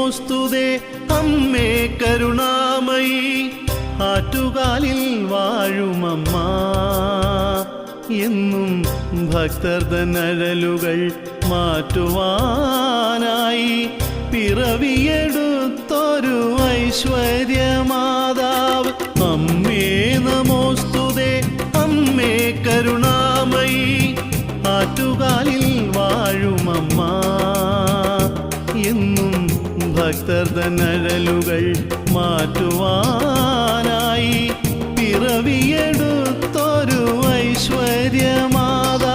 നമോസ്തുതേ അമ്മേ കരുണാമയി ആറ്റുകാലിൽ വാഴുമമ്മ എന്നും ഭക്തർദനഴലുകൾ മാറ്റുവാനായി പിറവിയെടുത്തൊരു ഐശ്വര്യമാതാവ് അമ്മേ നമോസ്തുതേ അമ്മേ കരുണാമയി ആറ്റുകാലിൽ വാഴുമമ്മ എന്നും ഭക്തർദനഴലുകൾ മാറ്റുവാനായി പിറവിയെടുത്തൊരു ഐശ്വര്യമാതാവ്